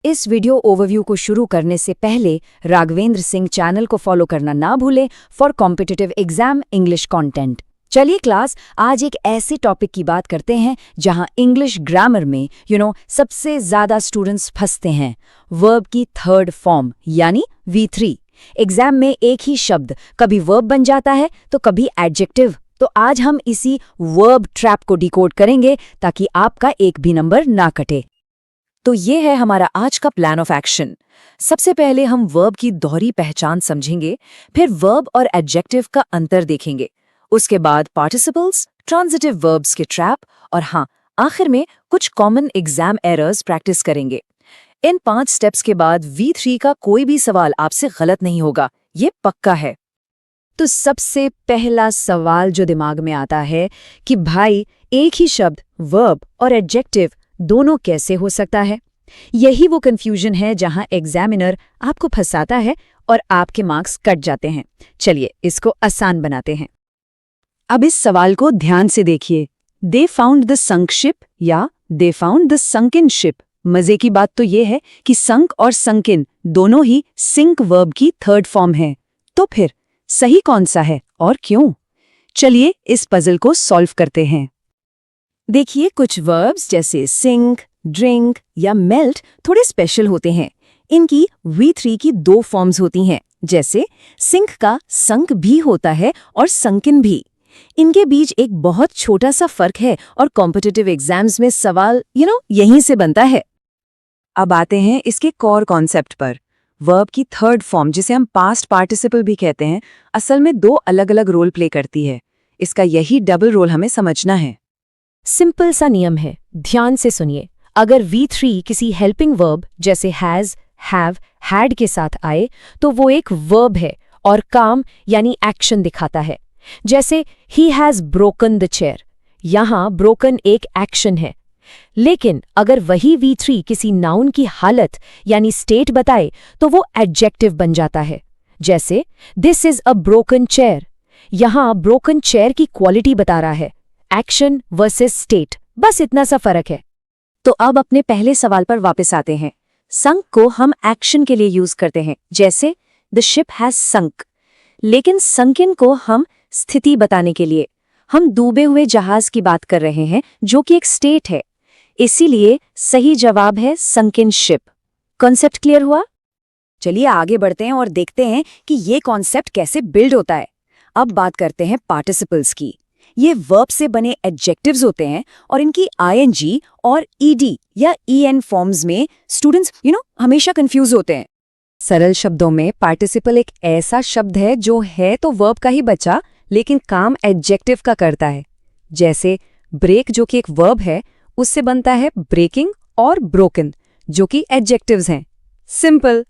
इस video overview को शुरू करने से पहले राघवेंद्र सिंह चैनल को फॉलो करना ना भूलें for competitive exam English content. चलिए क्लास, आज एक ऐसे टॉपिक की बात करते हैं जहां इंग्लिश ग्रामर में सबसे ज्यादा स्टूडेंट्स फंसते हैं, वर्ब की थर्ड फॉर्म यानी V3। एग्जाम में एक ही शब्द कभी वर्ब बन जाता है तो कभी एडजेक्टिव। तो आज हम इसी वर्ब ट्रैप को डिकोड करेंगे ताकि आपका एक भी नंबर ना कटे। तो ये है हमारा आज का प्लान ऑफ एक्शन। सबसे पहले हम वर्ब की दोहरी पहचान समझेंगे, फिर वर्ब और एडजेक्टिव का अंतर देखेंगे, उसके बाद पार्टिसिपल्स, ट्रांजिटिव वर्ब्स के ट्रैप और हाँ, आखिर में कुछ कॉमन एग्जाम एरर्स प्रैक्टिस करेंगे। इन 5 स्टेप्स के बाद V3 का कोई भी सवाल आपसे गलत नहीं होगा, ये पक्का है। तो सबसे पहला सवाल जो दिमाग में आता है कि भाई एक ही शब्द वर्ब और एडजेक्टिव दोनों कैसे हो सकता है। यही वो कंफ्यूजन है जहां एग्जामिनर आपको फंसाता है और आपके मार्क्स कट जाते हैं। चलिए इसको आसान बनाते हैं। अब इस सवाल को ध्यान से देखिए। They found the sunk ship या दे फाउंड द संकिन शिप। मजे की बात तो ये है कि संक और संकिन दोनों ही सिंक वर्ब की थर्ड फॉर्म है। तो फिर सही कौन सा है और क्यों? चलिए इस पजल को सॉल्व करते हैं। देखिए, कुछ वर्ब्स जैसे सिंक, ड्रिंक या मेल्ट थोड़े स्पेशल होते हैं। इनकी V3 की 2 फॉर्म्स होती हैं, जैसे सिंक का संक भी होता है और संकिन भी। इनके बीच एक बहुत छोटा सा फर्क है और कॉम्पिटिटिव एग्जाम्स में सवाल यहीं से बनता है। अब आते हैं इसके कोर कॉन्सेप्ट पर। वर्ब की थर्ड फॉर्म, जिसे हम पास्ट पार्टिसिपल भी कहते हैं, असल में 2 अलग अलग रोल प्ले करती है। इसका यही डबल रोल हमें समझना है। सिंपल सा नियम है, ध्यान से सुनिए। अगर V3 किसी हेल्पिंग वर्ब जैसे हैज, हैव, हैड के साथ आए तो वो एक वर्ब है और काम यानी एक्शन दिखाता है। जैसे he has broken the chair, यहां ब्रोकन एक एक्शन है। लेकिन अगर वही V3 किसी नाउन की हालत यानी स्टेट बताए तो वो एडजेक्टिव बन जाता है। जैसे this is a broken chair, यहां ब्रोकन चेयर की क्वालिटी बता रहा है, एक्शन वर्सेस स्टेट, बस इतना सा फर्क है। तो अब अपने पहले सवाल पर वापस आते हैं। संक को हम एक्शन के लिए यूज करते हैं, जैसे द शिप हैज संक। लेकिन संकिन को हम स्थिति बताने के लिए, हम डूबे हुए जहाज की बात कर रहे हैं जो कि एक स्टेट है। इसीलिए सही जवाब है संकिन शिप। कॉन्सेप्ट क्लियर हुआ? चलिए आगे बढ़ते हैं और देखते हैं कि ये कॉन्सेप्ट कैसे बिल्ड होता है। अब बात करते हैं पार्टिसिपल्स की। ये वर्ब से बने एडजेक्टिव्स होते हैं और इनकी ING और ED या EN फॉर्म्स में स्टूडेंट्स हमेशा कंफ्यूज होते हैं। सरल शब्दों में पार्टिसिपल एक ऐसा शब्द है जो है तो वर्ब का ही बचा, लेकिन काम एडजेक्टिव का करता है। जैसे ब्रेक जो कि एक वर्ब है, उससे बनता है ब्रेकिंग, और ब्रोकन जो कि एडजेक्टिव्स हैं। सिंपल।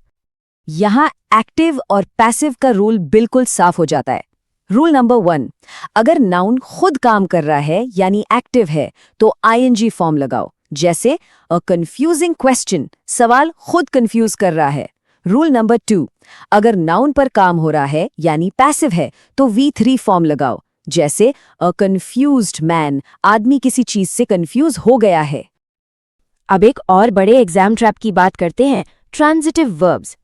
यहां एक्टिव और पैसिव का रूल बिल्कुल साफ हो जाता है। रूल नंबर 1, अगर नाउन खुद काम कर रहा है यानी एक्टिव है तो ING फॉर्म लगाओ। जैसे अ कंफ्यूजिंग क्वेश्चन, सवाल खुद कंफ्यूज कर रहा है। रूल नंबर 2, अगर नाउन पर काम हो रहा है यानी पैसिव है तो V3 फॉर्म लगाओ। जैसे अ कंफ्यूज्ड मैन, आदमी किसी चीज से कंफ्यूज हो गया है। अब एक और बड़े एग्जाम ट्रैप की बात करते हैं, ट्रांजिटिव वर्ब्स।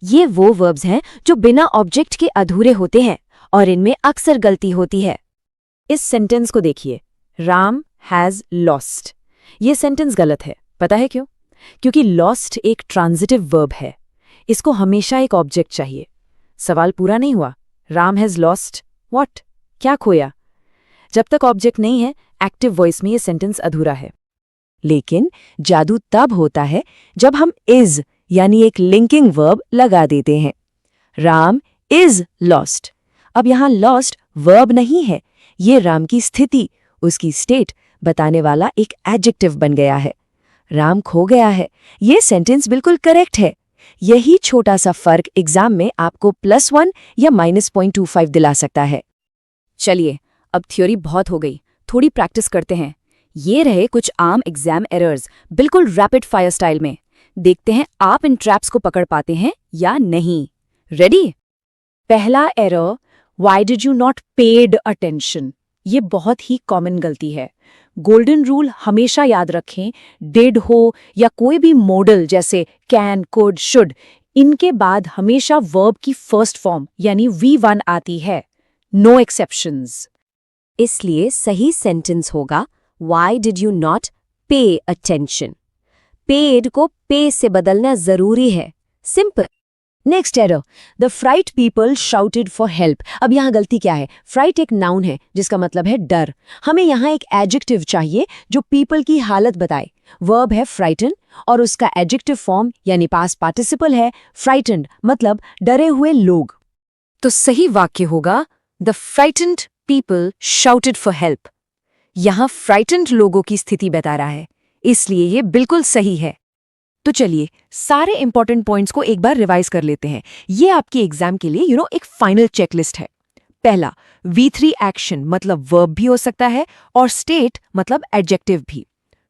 ये वो वर्ब्स हैं जो बिना ऑब्जेक्ट के अधूरे होते हैं और इनमें अक्सर गलती होती है। इस सेंटेंस को देखिए, राम हैज लॉस्ट। ये सेंटेंस गलत है। पता है क्यों? क्योंकि लॉस्ट एक ट्रांजिटिव वर्ब है, इसको हमेशा एक ऑब्जेक्ट चाहिए। सवाल पूरा नहीं हुआ। Ram has lost what? क्या खोया? जब तक ऑब्जेक्ट नहीं है, एक्टिव वॉइस में ये सेंटेंस अधूरा है। लेकिन जादू तब होता है जब हम इज यानी एक लिंकिंग वर्ब लगा देते हैं। Ram is lost. अब यहां लॉस्ट वर्ब नहीं है, ये राम की स्थिति, उसकी स्टेट बताने वाला एक एडजेक्टिव बन गया है। राम खो गया है, ये सेंटेंस बिल्कुल करेक्ट है। यही छोटा सा फर्क एग्जाम में आपको +1 या -0.25 दिला सकता है। चलिए, अब थ्योरी बहुत हो गई, थोड़ी प्रैक्टिस करते हैं। ये रहे कुछ आम एग्जाम एरर्स, बिल्कुल रैपिड फायर स्टाइल में। देखते हैं आप इन ट्रैप्स को पकड़ पाते हैं या नहीं। रेडी? पहला error, Why did you not paid attention? ये बहुत ही कॉमन गलती है। गोल्डन रूल हमेशा याद रखें, डिड हो या कोई भी मॉडल जैसे कैन, कुड, शुड, इनके बाद हमेशा वर्ब की फर्स्ट फॉर्म यानी V1 आती है। No exceptions. इसलिए सही सेंटेंस होगा Why did you not pay attention? Paid को पे से बदलना जरूरी है। Simple. Next error, the fright people shouted for help. अब यहाँ गलती क्या है? फ्राइट एक नाउन है जिसका मतलब है डर। हमें यहाँ एक एडजेक्टिव चाहिए जो पीपल की हालत बताए। वर्ब है फ्राइटन और उसका एडजेक्टिव फॉर्म यानी पास्ट पार्टिसिपल है फ्राइटन्ड, मतलब डरे हुए लोग। तो सही वाक्य होगा the frightened people shouted for help. यहाँ फ्राइटन्ड लोगों की स्थिति बता रहा है, इसलिए ये बिल्कुल सही है। तो चलिए सारे इंपॉर्टेंट पॉइंट्स को एक बार रिवाइज कर लेते हैं। ये आपके एग्जाम के लिए एक फाइनल चेकलिस्ट है। पहला, V3 एक्शन मतलब वर्ब भी हो सकता है और स्टेट मतलब एडजेक्टिव भी।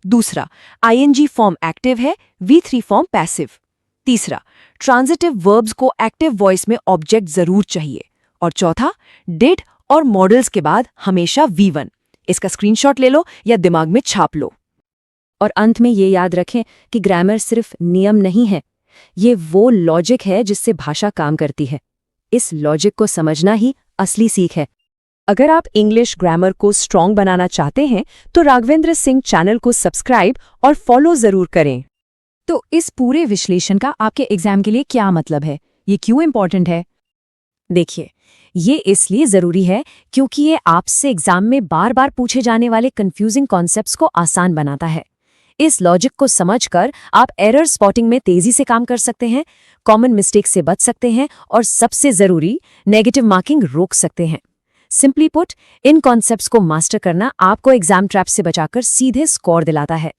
दूसरा, ING फॉर्म एक्टिव है, V3 फॉर्म पैसिव। तीसरा, ट्रांजिटिव वर्ब्स को एक्टिव वॉइस में ऑब्जेक्ट जरूर चाहिए। और चौथा, डिड और मॉडल्स के बाद हमेशा V1। इसका स्क्रीनशॉट ले लो या दिमाग में छाप लो। और अंत में ये याद रखें कि ग्रामर सिर्फ नियम नहीं है, ये वो लॉजिक है जिससे भाषा काम करती है। इस लॉजिक को समझना ही असली सीख है। अगर आप इंग्लिश ग्रामर को स्ट्रॉन्ग बनाना चाहते हैं तो राघवेंद्र सिंह चैनल को सब्सक्राइब और फॉलो जरूर करें। तो इस पूरे विश्लेषण का आपके एग्जाम के लिए क्या मतलब है? ये क्यों इंपॉर्टेंट है? देखिए, ये इसलिए जरूरी है क्योंकि ये आपसे एग्जाम में बार बार पूछे जाने वाले कंफ्यूजिंग कॉन्सेप्ट्स को आसान बनाता है। इस लॉजिक को समझकर आप एरर स्पॉटिंग में तेजी से काम कर सकते हैं, कॉमन मिस्टेक से बच सकते हैं और सबसे जरूरी नेगेटिव मार्किंग रोक सकते हैं। सिंपली पुट, इन कॉन्सेप्ट्स को मास्टर करना आपको एग्जाम ट्रैप से बचाकर सीधे स्कोर दिलाता है।